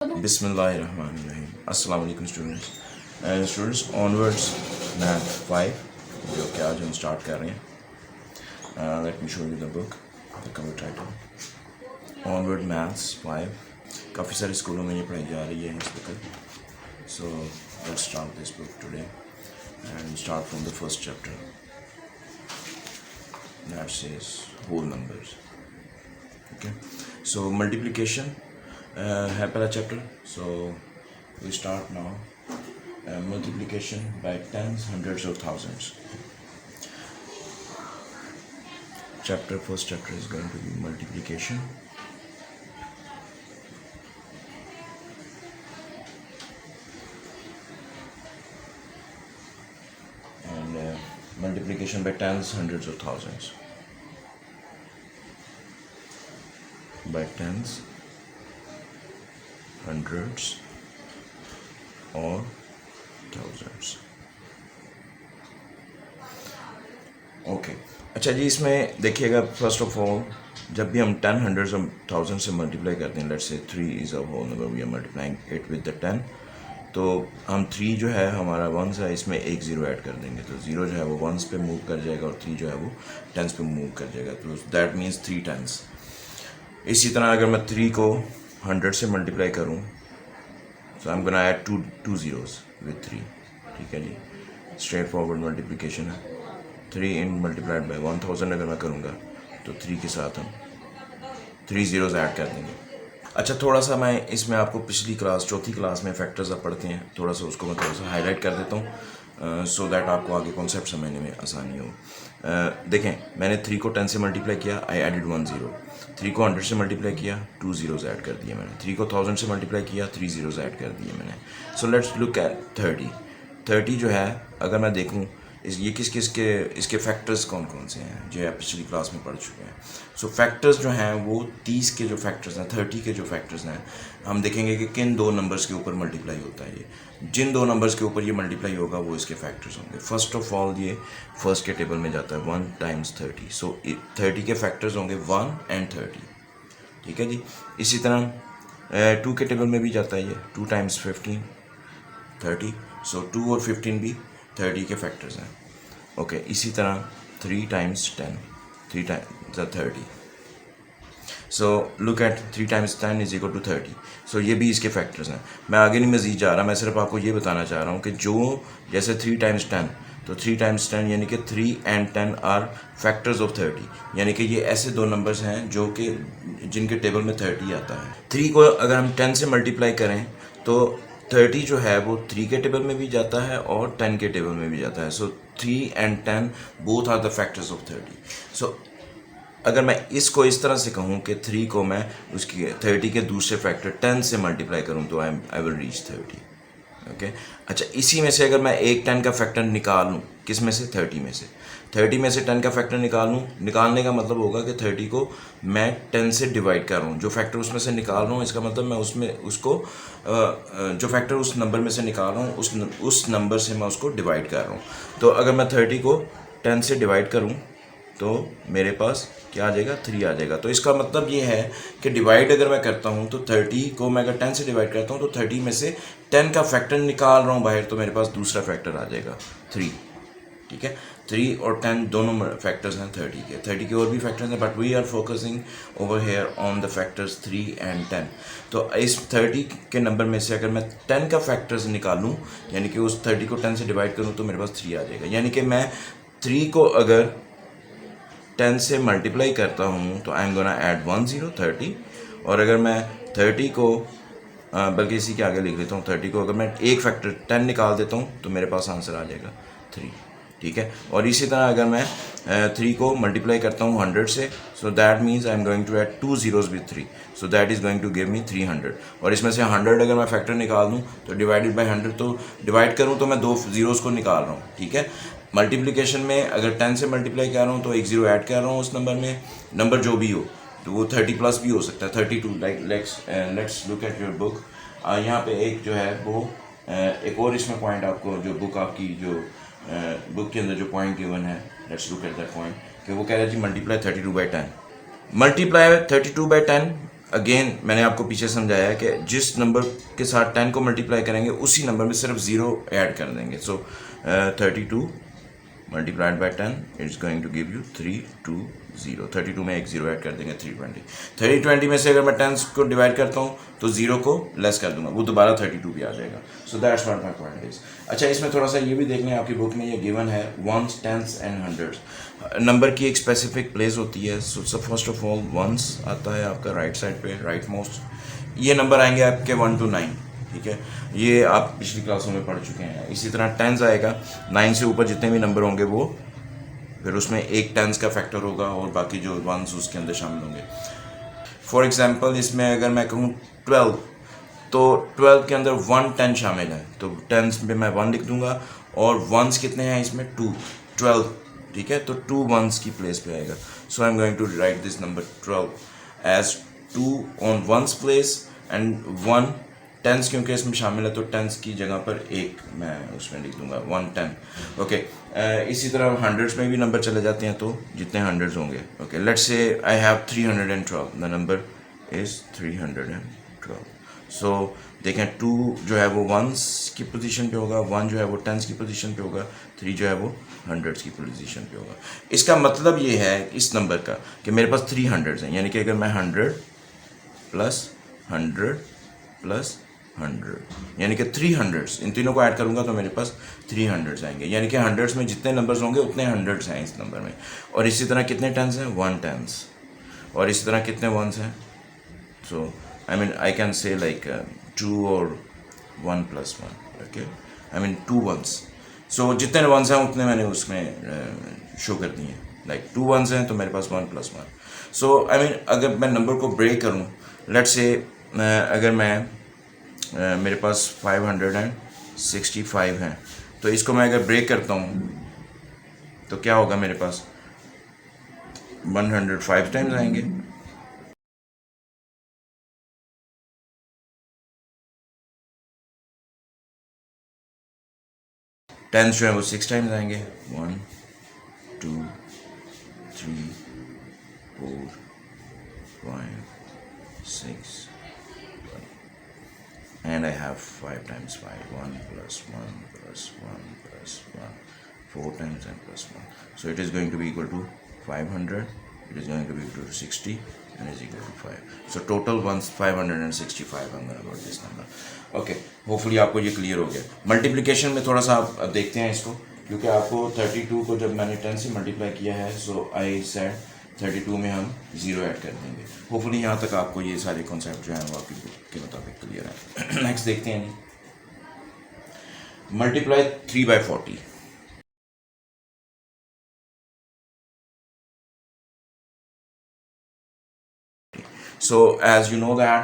बिस्मिल्लाहिर्रहमानिर्रहीम। अस्सलाम वालेकुम स्टूडेंट्स ऑनवर्ड्स मैथ 5 जो कि आज हम स्टार्ट कर रहे हैं। Let me show you the book, the cover title onward maths 5। काफ़ी सारे स्कूलों में ये पढ़ाई जा रही है इस वक्त। So let's start this book today and start from the first chapter that says whole numbers. Okay, so multiplication है पहला चैप्टर। So we start now multiplication by tens, hundreds or thousands. First chapter is going to be multiplication. And multiplication by tens, hundreds or thousands. By tens, hundreds or thousands. Okay, अच्छा जी, इसमें देखिएगा first of all जब भी हम 10, hundreds और thousand से multiply करते हैं, let's say 3 is a whole number, we are multiplying it with the 10, तो हम 3 जो है हमारा वंस है, इसमें एक ज़ीरो ऐड कर देंगे, तो ज़ीरो जो है वो वंस पे मूव कर जाएगा और 3 जो है वो टेंस पे मूव कर जाएगा, तो दैट मीन्स 3 टेंस। इसी तरह अगर मैं 3 को 100 से मल्टीप्लाई करूँ, so I am gonna add two zeros with 3। ठीक है जी, स्ट्रेट फॉरवर्ड मल्टीप्लिकेशन है। 3 इन मल्टीप्लाइड बाई 1000 अगर मैं करूँगा तो 3 के साथ हम 3 ज़ीरोज़ ऐड कर देंगे। अच्छा, थोड़ा सा मैं इसमें आपको पिछली क्लास, चौथी क्लास में फैक्टर्स आप पढ़ते हैं, थोड़ा सा उसको मैं थोड़ा सा हाईलाइट कर देता हूँ सो दैट आपको आगे कॉन्सेप्ट समझने में आसानी हो। देखें, मैंने 3 को 10 से मल्टीप्लाई किया, आई एडिड 1 ज़ीरो। 3 को 100 से मल्टीप्लाई किया, 2 ज़ीरोज़ ऐड कर दिए मैंने। 3 को 1000 से मल्टीप्लाई किया, 3 ज़ीरोज़ ऐड कर दिए मैंने। सो लेट्स लुक एट 30 जो है, अगर मैं देखूँ ये किस किस के इसके फैक्टर्स कौन कौन से हैं जो आप पिछली क्लास में पढ़ चुके हैं। सो फैक्टर्स जो हैं वो 30 के जो फैक्टर्स हैं, 30 के जो फैक्टर्स हैं, हम देखेंगे कि किन दो नंबर्स के ऊपर मल्टीप्लाई होता है। ये जिन दो नंबर्स के ऊपर ये मल्टीप्लाई होगा वो इसके फैक्टर्स होंगे। फर्स्ट ऑफ ऑल ये फर्स्ट के टेबल में जाता है 1 टाइम्स 30। सो 30 के फैक्टर्स होंगे 1 एंड 30। ठीक है जी, इसी तरह 2 के टेबल में भी जाता है ये 2 टाइम्स 15 30। सो 2 और 15 भी 30 के फैक्टर्स हैं। ओके, इसी तरह 3 times 10, 3 times 30। So look at 3 times 10 is equal to 30। So ये भी इसके फैक्टर्स हैं। मैं आगे नहीं मज़ीद जा रहा, मैं सिर्फ आपको ये बताना चाह रहा हूँ कि जो जैसे 3 टाइम्स 10, तो 3 टाइम्स 10 यानी कि 3 एंड 10 आर फैक्टर्स ऑफ 30, यानी कि ये ऐसे दो नंबर्स हैं जो कि जिनके टेबल में 30 आता है। 3 को अगर हम 10 से मल्टीप्लाई करें तो 30 जो है वो 3 के टेबल में भी जाता है और 10 के टेबल में भी जाता है। So 3 and 10 both are the factors of 30। So अगर मैं इसको इस तरह से कहूँ कि 3 को मैं उसकी 30 के दूसरे फैक्टर 10 से मल्टीप्लाई करूँ तो आई विल रीच 30। ओके, अच्छा, इसी में से अगर मैं एक 10 का फैक्टर निकाल लूँ, किस में से, 30 में से, 30 में से 10 का फैक्टर निकाल लूँ, निकालने का मतलब होगा कि 30 को मैं 10 से डिवाइड कर रहा हूँ। जो फैक्टर उसमें से निकाल रहा हूँ, इसका मतलब मैं उसमें उसको जो फैक्टर उस नंबर में से निकाल रहा हूँ उस नंबर से मैं उसको डिवाइड कर रहा हूँ। तो अगर मैं 30 को 10 से डिवाइड करूँ तो मेरे पास क्या आ जाएगा, 3 आ जाएगा। तो इसका मतलब ये है कि डिवाइड अगर मैं करता हूँ तो 30 को मैं अगर 10 से डिवाइड करता हूँ तो 30 में से 10 का फैक्टर निकाल रहा हूँ बाहर, तो मेरे पास दूसरा फैक्टर आ जाएगा 3। ठीक है, 3 और 10 दोनों फैक्टर्स हैं 30 के और भी फैक्टर्स हैं, but we are focusing over here on the factors 3 and 10। तो इस 30 के नंबर में से अगर मैं 10 का फैक्टर्स निकालूँ, यानी कि उस 30 को 10 से डिवाइड करूँ, तो मेरे पास 3 आ जाएगा। यानी कि मैं 3 को अगर 10 से मल्टीप्लाई करता हूँ तो आई एम गोना ऐड 1 ज़ीरो 30, और अगर मैं 30 को बल्कि इसी के आगे लिख लेता हूँ, 30 को अगर मैं एक फैक्टर 10 निकाल देता हूँ तो मेरे पास आंसर आ जाएगा 3। ठीक है, और इसी तरह अगर मैं 3 को मल्टीप्लाई करता हूँ 100 से, so that means I am going to add 2 zeros with 3, so that is going to give me 300। और इसमें से 100 अगर मैं फैक्टर निकाल दूँ तो डिवाइडेड बाई 100, तो डिवाइड करूँ तो मैं 2 ज़ीरोज़ को निकाल रहा हूँ। ठीक है, मल्टीप्लिकेशन में अगर 10 से मल्टीप्लाई कर रहा हूँ तो एक ज़ीरो ऐड कर रहा हूँ उस नंबर में, नंबर जो भी हो, तो वो 30 प्लस भी हो सकता है, 32। Like let's look at your book. यहाँ पे एक जो है वो एक और इसमें पॉइंट आपको, जो बुक आपकी जो बुक के अंदर जो पॉइंट गिवन है, let's look at that point, कि वो कह रहा है जी multiply 32 by 10। Multiply 32 by 10 again मैंने आपको पीछे समझाया है कि जिस नंबर के साथ 10 को मल्टीप्लाई करेंगे उसी नंबर में सिर्फ ज़ीरो ऐड कर देंगे. So 32 multiplied by 10 it's going to give you 320. 32 में एक जीरो ऐड कर देंगे 320. 320 में से अगर मैं 10 को डिवाइड करता हूँ तो जीरो को लेस कर दूंगा, वो दोबारा 32 भी आ जाएगा. So that's what my point is. अच्छा, इसमें थोड़ा सा ये भी देख लें, आपकी बुक में ये गिवन है ones, tens and hundreds. Number की एक स्पेसिफिक प्लेस होती है. So first of all ones आता है आपका राइट साइड पे, राइट मोस्ट. ये नंबर आएंगे आपके 1 to 9. ठीक है, ये आप पिछली क्लासों में पढ़ चुके हैं. इसी तरह टेंस आएगा, 9 से ऊपर जितने भी नंबर होंगे वो फिर उसमें एक टेंस का फैक्टर होगा और बाकी जो वंस उसके अंदर शामिल होंगे. फॉर एग्जांपल इसमें अगर मैं कहूँ 12, तो 12 के अंदर 1 10 शामिल है, तो टेंस में मैं 1 लिख दूंगा. और वंस कितने हैं इसमें? 2. 12, ठीक है, तो 2 वंस की प्लेस पे आएगा. So I am going to write this number 12 as 2 on ones place and 1 tens, क्योंकि इसमें शामिल है तो टेंस की जगह पर एक मैं उसमें लिख दूंगा 110. ओके, इसी तरह हंड्रेड्स में भी नंबर चले जाते हैं, तो जितने हंड्रेड्स होंगे. Okay, let's say I have 312. The number is 312. सो देखें, 2 जो है वो वंस की पोजीशन पे होगा, 1 जो है वो टेंस की पोजीशन पे होगा, 3 जो है वो हंड्रेड्स की पोजीशन पे होगा. इसका मतलब ये है इस नंबर का कि मेरे पास 3 हंड्रेड्स हैं, यानी कि अगर मैं 100 प्लस 100 प्लस 100 यानी कि 300 इन तीनों को ऐड करूंगा तो मेरे पास 300 आएंगे. यानी कि हंड्रेड्स में जितने नंबर्स होंगे उतने हंड्रेड्स हैं इस नंबर में. और इसी तरह कितने टेंस हैं? 1 टेंस. और इसी तरह कितने वंस हैं? So I mean I can say like 2 और 1 plus 1. Okay, I mean 2 ones. So जितने वंस हैं उतने मैंने उसमें शो कर दिए. लाइक 2 वंस हैं तो मेरे पास 1 प्लस 1. सो आई मीन अगर मैं नंबर को ब्रेक करूँ, लेट्स से अगर मैं मेरे पास 565 हैं, तो इसको मैं अगर ब्रेक करता हूँ तो क्या होगा? मेरे पास 105 टाइम्स आएंगे. टेंस जो है वो 6 टाइम्स आएंगे. 1 2 3 4 5 6 and I have 5 times 5, 1 plus 1 plus 1 plus 1, 4 times and plus 1. So it is going to be equal to 500, it is going to be equal to 60 and is equal to 5. So total ones 565. I'm going to got this number. Okay, hopefully आपको ये clear हो गया. Multiplication में थोड़ा सा आप देखते हैं इसको, क्योंकि आपको 32 को जब मैंने 10 से मल्टीप्लाई किया है, सो आई सेड 32 में हम ज़ीरो ऐड कर देंगे. होपफुली यहाँ तक आपको ये सारे कॉन्सेप्ट जो हैं वो आपकी बुक के मुताबिक क्लियर है. नेक्स्ट देखते हैं. Multiply 3/40. So as you know that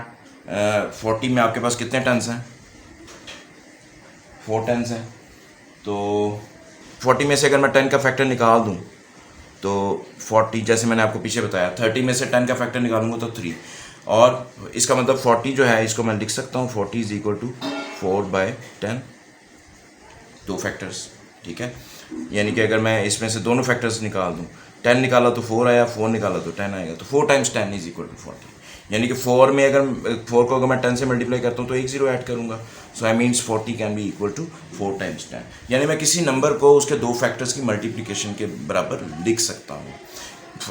40 में आपके पास कितने टेंस हैं? 4 टेंस हैं. तो 40 में से अगर मैं 10 का फैक्टर निकाल दूँ तो 40, जैसे मैंने आपको पीछे बताया, 30 में से 10 का फैक्टर निकालूंगा तो 3. और इसका मतलब 40 जो है इसको मैं लिख सकता हूँ 40 इज इक्वल टू 4/10, 2 फैक्टर्स. ठीक है, यानी कि अगर मैं इसमें से दोनों फैक्टर्स निकाल दूँ, 10 निकाला तो 4 आया, 4 निकाला तो 10 आएगा, तो 4 टाइम्स 10 इज इक्वल टू 40. यानी कि 4 में अगर 4 को अगर मैं 10 से मल्टीप्लाई करता हूँ तो एक जीरो ऐड करूँगा. So I means 40 can be equal to 4 times 10. यानी मैं किसी नंबर को उसके 2 फैक्टर्स की मल्टीप्लिकेशन के बराबर लिख सकता हूँ.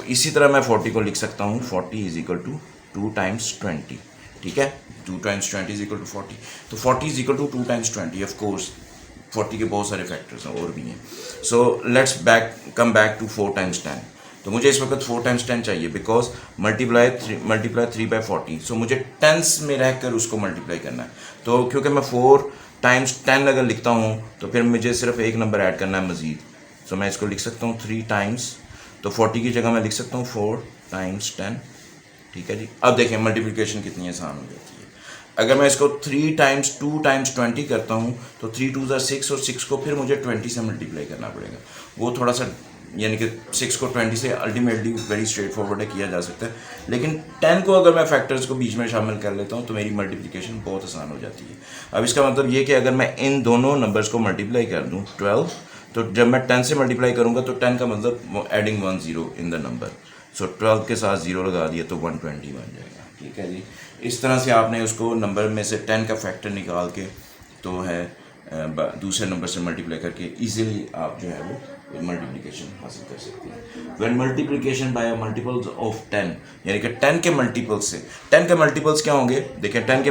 इसी तरह मैं 40 को लिख सकता हूँ 40 इज इक्वल टू 2 टाइम्स 20. ठीक है, 2 टाइम्स 20 इज इक्वल टू 40. तो 40 is equal to 2 times 20. Of course 40 के बहुत सारे फैक्टर्स हैं और भी हैं. So let's come back to 4 times 10. तो मुझे इस वक्त 4 टाइम्स 10 चाहिए, बिकॉज मल्टीप्लाई 3/40. सो मुझे टेंस में रहकर उसको मल्टीप्लाई करना है. तो क्योंकि मैं 4 टाइम्स 10 अगर लिखता हूँ तो फिर मुझे सिर्फ एक नंबर ऐड करना है मज़ीद. सो मैं इसको लिख सकता हूँ 3 टाइम्स, तो 40 की जगह मैं लिख सकता हूँ 4 टाइम्स 10. ठीक है जी. अब देखें मल्टीप्लिकेशन कितनी आसान हो जाती है. अगर मैं इसको 3 टाइम्स 2 टाइम्स 20 करता हूँ तो 3 2 6 और 6 को फिर मुझे 20 से मल्टीप्लाई करना पड़ेगा. वो थोड़ा सा, यानी कि 6 को 20 से अल्टीमेटली वेरी स्ट्रेट फॉरवर्ड है, किया जा सकता है. लेकिन 10 को अगर मैं फैक्टर्स को बीच में शामिल कर लेता हूँ तो मेरी मल्टीप्लिकेशन बहुत आसान हो जाती है. अब इसका मतलब ये कि अगर मैं इन दोनों नंबर्स को मल्टीप्लाई कर दूँ 12, तो जब मैं 10 से मल्टीप्लाई करूँगा तो 10 का मतलब एडिंग 1 0 इन द नंबर. सो 12 के साथ 0 लगा दिया तो 120 बन जाएगा. ठीक है जी। इस तरह से आपने उसको नंबर में से 10 का फैक्टर निकाल के तो है दूसरे नंबर से मल्टीप्लाई करके इजीली आप जो है वो मल्टीप्लिकेशन हासिल कर सकते हैं। When multiplication bye multiples of 10, यानी कि 10 के मल्टीपल्स से, 10 के मल्टीपल्स क्या होंगे, देखिए 10 के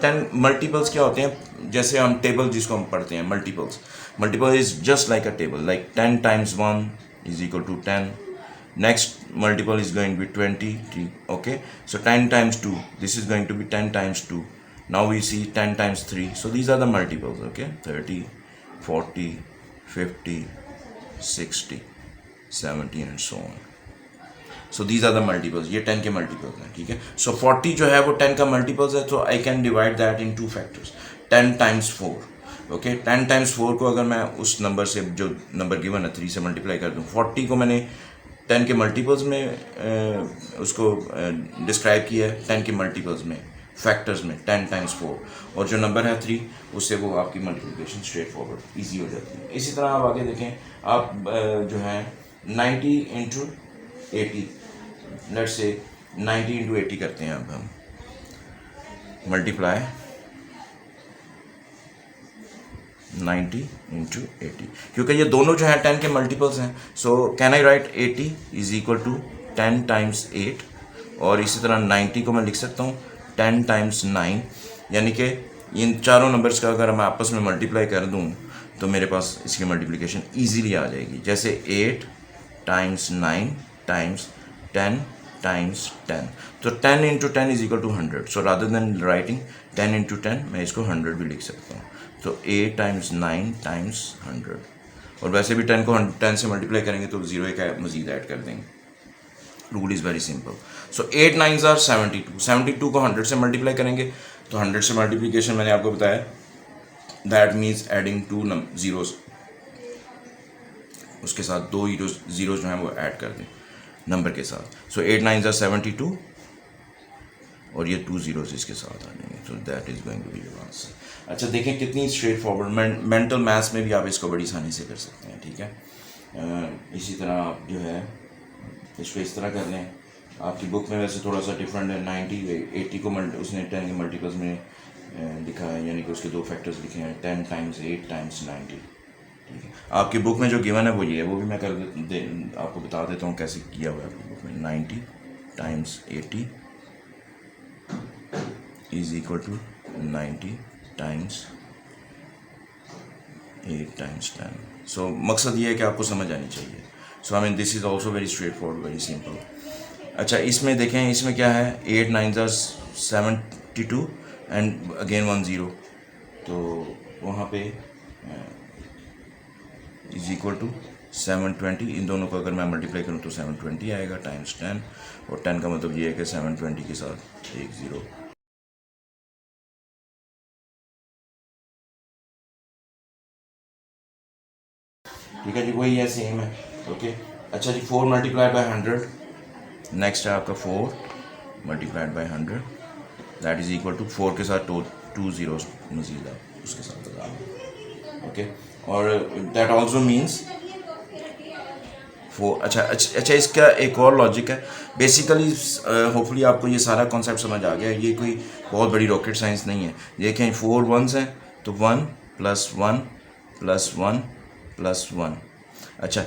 10 मल्टीपल्स क्या होते हैं, जैसे हम टेबल जिसको हम पढ़ते हैं multiples, multiple is just like a table, like 10 times 1 is equal to 10. Next multiple is going to be 20. Okay, so 10 times 2, this is going to be 10 times 2. Now we see 10 times 3, so these are the multiples. Okay, 30, 40, 50, 60, 70 and so on. So these are the multiples. ये 10 के multiples हैं, ठीक है। So 40 जो है वो 10 का multiples है, तो I can divide that in two factors. 10 times 4. Okay, 10 times 4 को अगर मैं उस नंबर से, जो नंबर गिवन है 3 से मल्टीप्लाई कर दूँ, 40 को मैंने 10 के मल्टीपल्स में उसको डिस्क्राइब किया है, 10 के मल्टीपल्स में, फैक्टर्स में 10 times 4, और जो नंबर है 3, उससे वो आपकी मल्टीप्लिकेशन स्ट्रेट फॉरवर्ड ईजी हो जाती है। इसी तरह आप आगे देखें, आप जो है 90 इंटू 80, लेट्स से 90 इंटू 80 करते हैं अब हम, मल्टीप्लाई 90 इंटू 80, क्योंकि ये दोनों जो है 10 के मल्टीपल्स हैं। So can I write 80 is equal to 10 times 8, और इसी तरह 90 को मैं लिख सकता हूँ 10 times 9, यानी कि इन चारों नंबर्स का अगर मैं आपस में मल्टीप्लाई कर दूँ तो मेरे पास इसकी मल्टीप्लिकेशन ईजीली आ जाएगी। जैसे 8 times 9 times 10 times 10, तो 10 into 10 is equal to 100। So rather than writing 10 into 10, मैं इसको 100 भी लिख सकता हूँ। तो 8 times 9 times 100, और वैसे भी 10 को 10 से मल्टीप्लाई करेंगे तो 0 एक मजीद ऐड कर देंगे। Rule is very simple. So 8 9s are 72, 72 को 100 से मल्टीप्लाई करेंगे तो 100 से मल्टीप्लिकेशन मैंने आपको बताया, दैट मीन्स एडिंग 2 जीरोस, उसके साथ 2 जीरोस जो हैं वो ऐड कर दें नंबर के साथ। सो 8 9s are 72, और ये 2 zeros इसके साथ आ जाएंगे, तो that is going to be your answer. अच्छा, देखें कितनी स्ट्रेट फॉरवर्ड, मेंटल मैथ्स में भी आप इसको बड़ी आसानी से कर सकते हैं, ठीक है। इसी तरह आप जो है इसको इस तरह कर लें, आपकी बुक में वैसे थोड़ा सा डिफरेंट है, 90 80 को उसने 10 के मल्टीपल्स में लिखा है, यानी कि उसके दो फैक्टर्स लिखे हैं, 10 times 8 times 90, ठीक है। आपकी बुक में जो गिवन है वो ये है, वो भी मैं आपको बता देता हूँ कैसे किया हुआ है आपकी बुक में। 90 times 80 is equal to 90 times 8 times 10. So मकसद ये है कि आपको समझ आनी चाहिए। So I mean this is also very straightforward, very simple. अच्छा, इसमें देखें, इसमें क्या है, 8 9s are 72 एंड अगेन 1 0, तो वहाँ पे इज इक्वल टू 720। इन दोनों को अगर मैं मल्टीप्लाई करूँ तो 720 आएगा टाइम्स 10, और 10 का मतलब ये है कि 720 के साथ 1 0। ठीक है जी, वही है, सेम है। ओके, अच्छा जी, 4 मल्टीप्लाइड बाई 100, नेक्स्ट है आपका 4 multiplied by 100, that is equal to 4 के साथ 2 zeros मजीद आप उसके साथ लगा लें। ओके, और दैट ऑल्सो मीन्स 4। अच्छा, इसका एक और लॉजिक है। बेसिकली होपफुली आपको ये सारा कॉन्सेप्ट समझ आ गया। ये कोई बहुत बड़ी रॉकेट साइंस नहीं है। देखें, 4 1s हैं तो 1 + 1 + 1 + 1। अच्छा,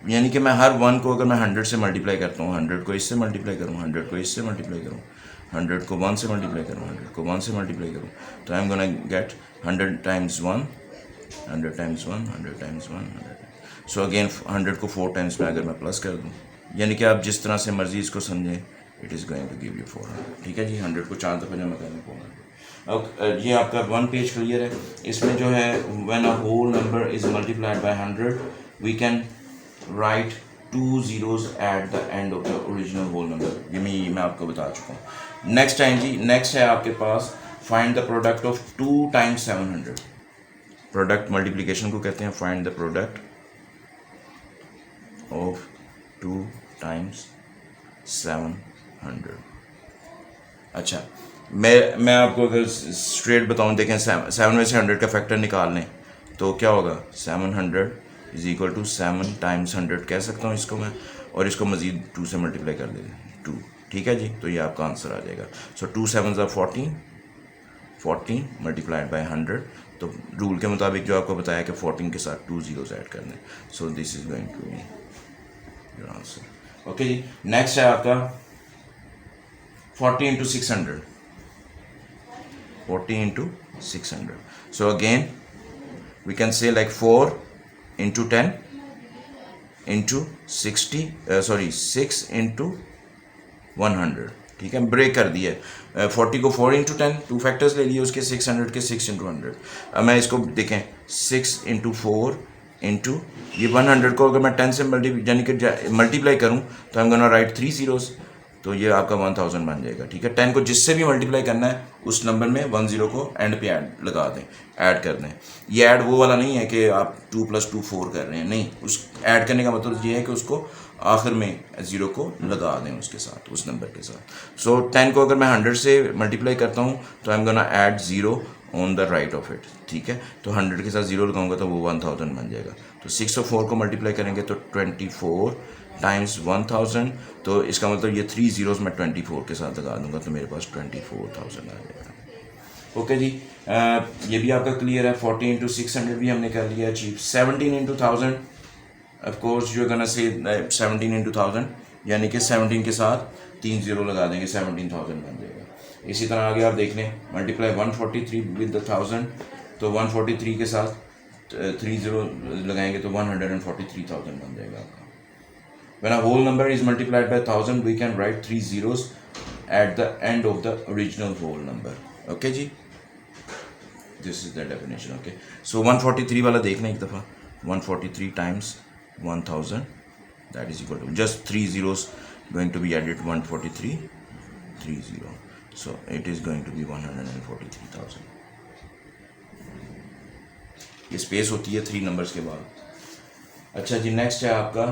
यानी कि मैं हर 1 को अगर मैं 100 से मल्टीप्लाई करता हूँ, 100 को इससे मल्टीप्लाई करूँ, 100 को इससे मल्टीप्लाई करूँ, 100 को 1 से मल्टीप्लाई करूँ, 100 को 1 से मल्टीप्लाई करूँ, तो आई am gonna get 100 times 1, 100 times 1, 100 times 1, 100। So again 100 को 4 टाइम्स में अगर मैं प्लस कर दूँ, यानी कि आप जिस तरह से मर्जी इसको समझें, it is going to give you 400। ठीक है जी, 100 को 4 दफ़ा जमा करने 400। अब ये आपका 1 पेज क्लियर है। इसमें जो है, when a whole number is multiplied by 100, we can write 2 zeros at the end of the original whole number. ये मैं आपको बता चुका हूँ। नेक्स्ट टाइम जी, नेक्स्ट है आपके पास find the product of 2 times 700। Product multiplication को कहते हैं find the product of 2 times 700। अच्छा, मैं आपको अगर स्ट्रेट बताऊं, देखें 7 में से 100 का फैक्टर निकाल लें तो क्या होगा, 700 इज इक्वल टू 7 times 100 कह सकता हूँ इसको मैं, और इसको मज़ीद 2 से मल्टीप्लाई कर दें, 2 ठीक है जी, तो ये आपका आंसर आ जाएगा। सो 2 7 ज़ा 14, 14 मल्टीप्लाइड बाई 100। तो रूल के मुताबिक जो आपको बताया कि 14 के साथ 2 ज़ीरोज़ ऐड करने, so this is going to be your answer. Okay ji, next है आपका 40 into 600, 40 into 600। So again we can say like 4 into 10 into 60, sorry 6 into 100, ठीक है, ब्रेक कर दिया है। 40 को 4 इंटू 10, 2 फैक्टर्स ले लिए उसके, 600 के 6 इंटू 100। अब मैं इसको देखें 6 इंटू 4 इंटू ये 100 को अगर मैं 10 से मल्टीप्लाई करूँ तो आई एम गोना राइट 3 ज़ीरोज़, तो ये आपका 1000 बन जाएगा। ठीक है, 10 को जिससे भी मल्टीप्लाई करना है उस नंबर में 1 0 को एंड पे ऐड लगा दें, ऐड कर दें। ये ऐड वो वाला नहीं है कि आप 2 + 2 4 कर रहे हैं, नहीं, उस ऐड करने का मतलब ये है कि उसको आखिर में 0 को लगा दें उसके साथ, उस नंबर के साथ। सो 10 को अगर मैं 100 से मल्टीप्लाई करता हूँ तो आई am gonna add 0 on the right of it. ठीक है, तो 100 के साथ 0 लगाऊंगा तो वो 1000 बन जाएगा। तो 6 और 4 को मल्टीप्लाई करेंगे तो 24 टाइम्स 1000, तो इसका मतलब ये 3 ज़ीरोज़ मैं 24 के साथ लगा दूंगा तो मेरे पास 24,000 आ जाएगा। ओके जी, ये भी आपका क्लियर है। 40 इंटू 600 भी हमने कर लिया achieve. 17 into 1000, of course you are gonna say 17 into 1000, यानी कि 17 के साथ 3 ज़ीरो लगा देंगे, 17,000 बन जाएगा। इसी तरह आगे आप देख लें, मल्टीप्लाई 143 विद द 1000, तो 143 के साथ 3 ज़ीरो लगाएंगे तो 143,000 बन जाएगा आपका। When a whole number is multiplied by 1000, we can write 3 zeros at the end of the original whole number. Okay ji, this is the definition. Okay, so 143 वाला देखना एक दफ़ा, 143 times 1000, that is equal to just 3 zeros going to be added, 143 3 0, so it is going to be 143,000। ये space होती है 3 numbers के बाद। अच्छा जी, नेक्स्ट है आपका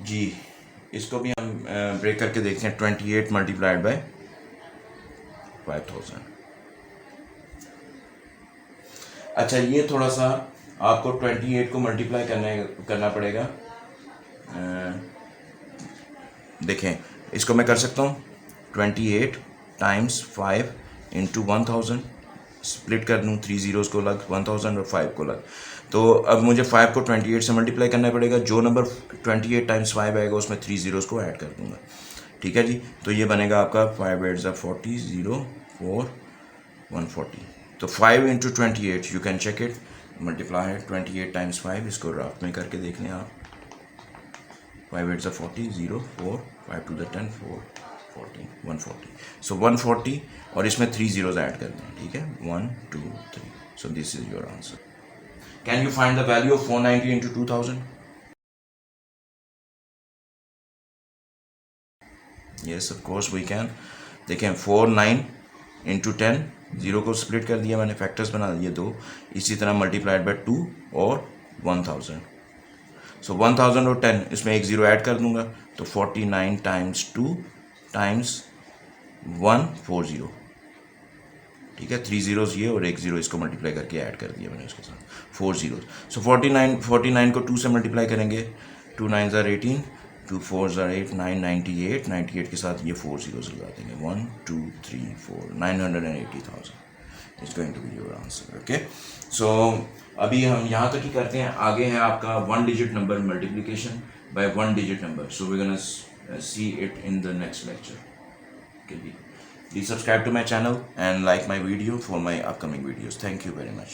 जी, इसको भी हम ब्रेक करके देखते हैं। 28 मल्टीप्लाइड बाय 5000। अच्छा, ये थोड़ा सा आपको 28 को मल्टीप्लाई करना पड़ेगा। देखें, इसको मैं कर सकता हूँ 28 टाइम्स 5 इंटू 1000, स्प्लिट कर दूँ 3 ज़ीरोज़ को अलग, 1000 और 5 को अलग। तो अब मुझे 5 को 28 से मल्टीप्लाई करना पड़ेगा। जो नंबर 28 टाइम्स 5 आएगा उसमें 3 ज़ीरोज़ को ऐड कर दूंगा। ठीक है जी, तो ये बनेगा आपका 5 8 40 0 4 140। तो 5 into 28 you can check it, multiply 28 times 5, इसको रात में करके देख लें आप। 5 8 40 0 4 5 2 10 4 14 140। सो 140 और इसमें 3 ज़ीरोज़ ऐड कर दें। ठीक है, 1 2 3, so this is your answer. Can you find the value of 490 into 2000? Yes, of course we can. देखें 4 9 into 10, 0 को स्प्लिट कर दिया मैंने, फैक्टर्स बना दिए 2, इसी तरह मल्टीप्लाइड बाय 2 और 1000। सो 1000 और 10, इसमें एक 0 ऐड कर दूंगा तो 49 टाइम्स 2 टाइम्स 140। ठीक है, 3 ज़ीरोज़ ये और एक 0 इसको मल्टीप्लाई करके ऐड कर दिया मैंने उसके साथ, 4 ज़ीरोज़। सो 49 को 2 से मल्टीप्लाई करेंगे, 2 9 are 18, 2 4 are 8 9 98, 98 के साथ ये 4 ज़ीरोज़ लगा देंगे, 1 2 3 4 980,000 is going to be your answer. Okay, so अभी हम यहाँ तक ही करते हैं। आगे है आपका 1 digit number multiplication by 1 digit number, so we gonna see it in the next lecture. Okay ji, please subscribe to my channel and like my video for my upcoming videos. Thank you very much.